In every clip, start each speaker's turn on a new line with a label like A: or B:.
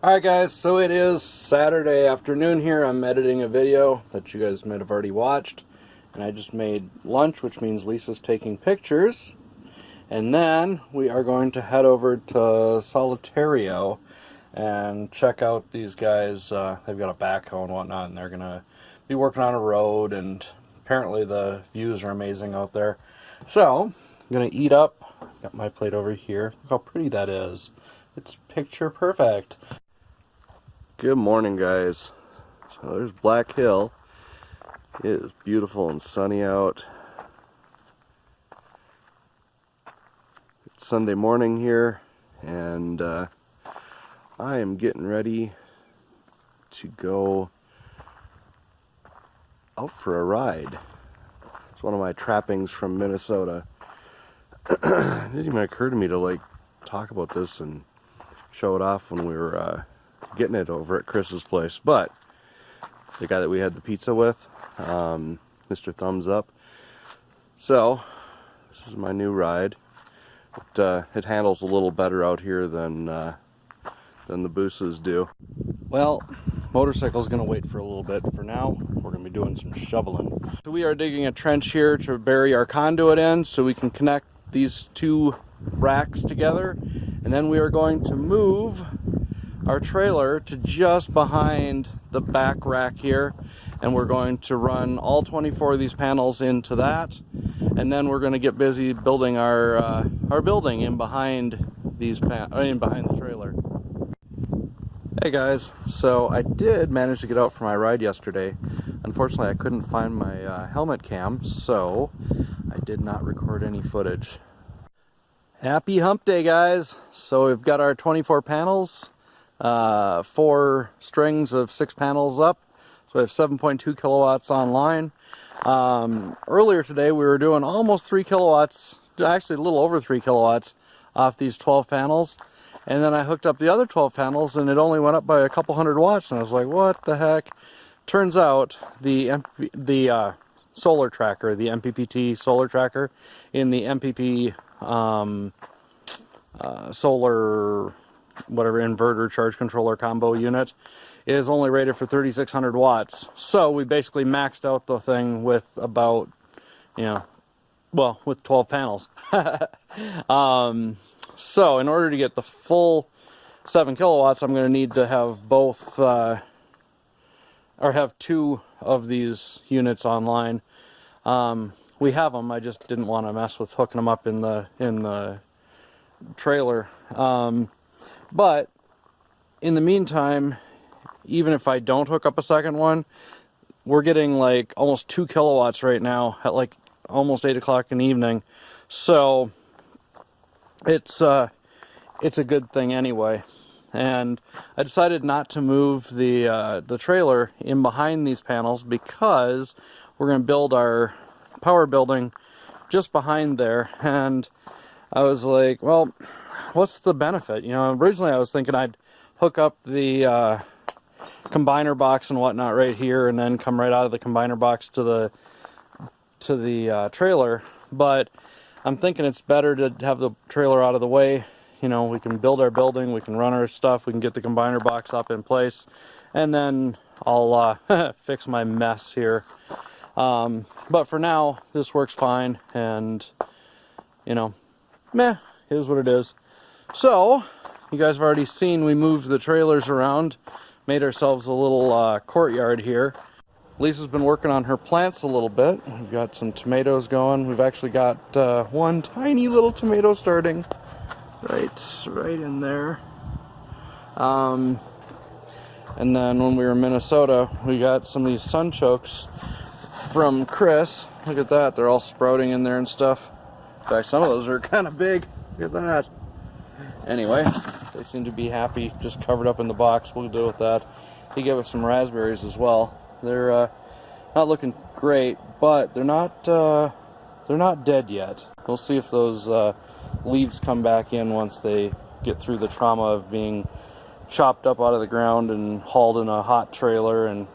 A: Alright guys, so it is Saturday afternoon here. I'm editing a video that you guys might have already watched. And I just made lunch, which means Lisa's taking pictures. And then we are going to head over to Solitario and check out these guys. They've got a backhoe and whatnot, and they're going to be working on a road. And apparently the views are amazing out there. So, I'm going to eat up. Got my plate over here. Look how pretty that is. It's picture perfect. Good morning, guys. So there's Black Hill. It is beautiful and sunny out. It's Sunday morning here, and I am getting ready to go out for a ride. It's one of my trappings from Minnesota. It didn't even occur to me to talk about this and show it off when we were getting it over at Chris's place, but the guy that we had the pizza with, Mr. Thumbs Up. So this is my new ride. It handles a little better out here than the Booses do. Well, motorcycle's gonna wait for a little bit. For now, we're gonna be doing some shoveling. So we are digging a trench here to bury our conduit in so we can connect these two racks together, and then we are going to move our trailer to just behind the back rack here, and we're going to run all 24 of these panels into that, and then we're going to get busy building our building in behind behind the trailer. Hey guys, so I did manage to get out for my ride yesterday. Unfortunately, I couldn't find my helmet cam, so I did not record any footage. Happy hump day, guys. So we've got our 24 panels, 4 strings of 6 panels up, so we have 7.2 kilowatts online. Earlier today we were doing almost 3 kilowatts, actually a little over 3 kilowatts off these 12 panels, and then I hooked up the other 12 panels and it only went up by a couple hundred watts, and I was like, what the heck? Turns out the solar tracker, the MPPT solar tracker in the MPP solar whatever inverter charge controller combo unit is only rated for 3600 watts. So we basically maxed out the thing with about, with 12 panels. So in order to get the full 7 kilowatts, I'm going to need to have both or have 2 of these units online. We have them, I just didn't want to mess with hooking them up in the trailer. But in the meantime, even if I don't hook up a second one, we're getting almost 2 kilowatts right now at almost 8 o'clock in the evening. So it's a good thing anyway. And I decided not to move the trailer in behind these panels because we're going to build our power building just behind there. And I was like, well, what's the benefit? Originally I was thinking I'd hook up the combiner box and whatnot right here, and then come right out of the combiner box to the trailer. But I'm thinking it's better to have the trailer out of the way. We can build our building, we can run our stuff, we can get the combiner box up in place, and then I'll fix my mess here. But for now, this works fine, and meh, is what it is. So, you guys have already seen we moved the trailers around, made ourselves a little courtyard here. Lisa's been working on her plants a little bit. We've got some tomatoes going. We've actually got one tiny little tomato starting right in there. And then when we were in Minnesota, we got some of these sunchokes from Chris. Look at that, they're all sprouting in there and stuff. In fact, some of those are kind of big. Look at that. Anyway, they seem to be happy, just covered up in the box. We'll deal with that. He gave us some raspberries as well. They're not looking great, but they're not dead yet. We'll see if those leaves come back in once they get through the trauma of being chopped up out of the ground and hauled in a hot trailer, and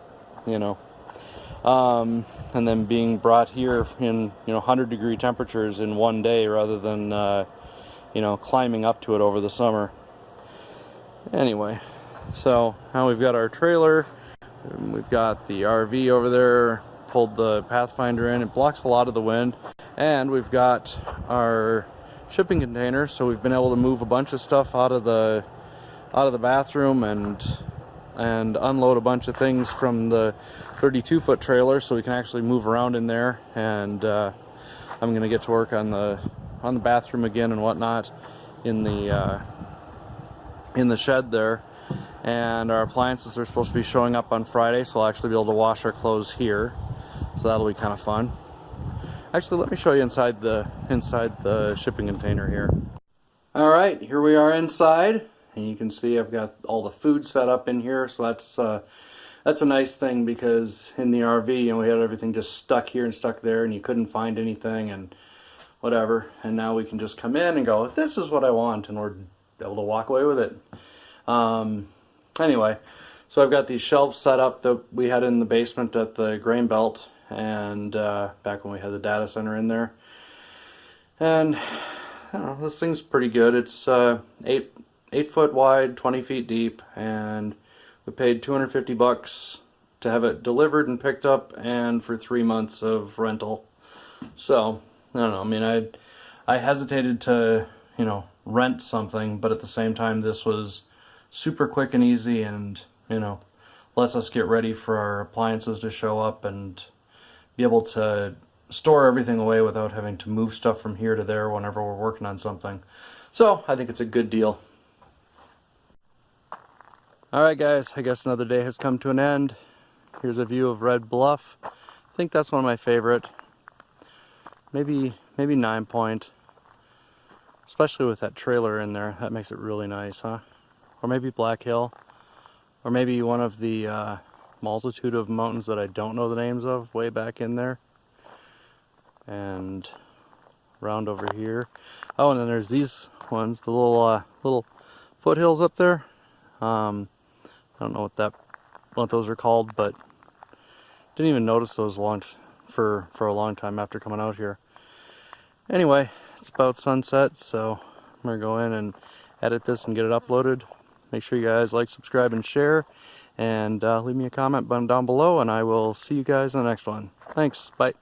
A: and then being brought here in 100-degree temperatures in one day rather than climbing up to it over the summer. Anyway, So now we've got our trailer, and we've got the RV over there, pulled the Pathfinder in. It blocks a lot of the wind, and we've got our shipping container, so we've been able to move a bunch of stuff out of the bathroom and unload a bunch of things from the 32-foot trailer, so we can actually move around in there. And I'm gonna get to work on the bathroom again and whatnot in the shed there. And our appliances are supposed to be showing up on Friday, so we'll actually be able to wash our clothes here, so that'll be kind of fun. Actually, let me show you inside the shipping container here. All right, here we are inside, and you can see I've got all the food set up in here, so that's a nice thing, because in the RV, you know, we had everything just stuck here and stuck there, and you couldn't find anything and whatever. And now we can just come in and go, this is what I want, and we're able to walk away with it. Anyway, so I've got these shelves set up that we had in the basement at the grain belt, and back when we had the data center in there. And I don't know, this thing's pretty good. It's 8 foot wide, 20 feet deep, and we paid $250 to have it delivered and picked up, and for 3 months of rental. So I don't know, I mean, I hesitated to, you know, rent something, but at the same time, this was super quick and easy, and, you know, lets us get ready for our appliances to show up and be able to store everything away without having to move stuff from here to there whenever we're working on something. So I think it's a good deal. Alright guys, I guess another day has come to an end. Here's a view of Red Bluff. I think that's one of my favorite. Maybe 9 Point. Especially with that trailer in there, that makes it really nice, huh? Or maybe Black Hill, or maybe one of the multitude of mountains that I don't know the names of way back in there. And around over here. Oh, and then there's these ones, the little foothills up there. I don't know what those are called, but didn't even notice those for a long time after coming out here. Anyway, it's about sunset, so I'm gonna go in and edit this and get it uploaded. Make sure you guys like, subscribe, and share, and leave me a comment down below, and I will see you guys in the next one. Thanks, bye.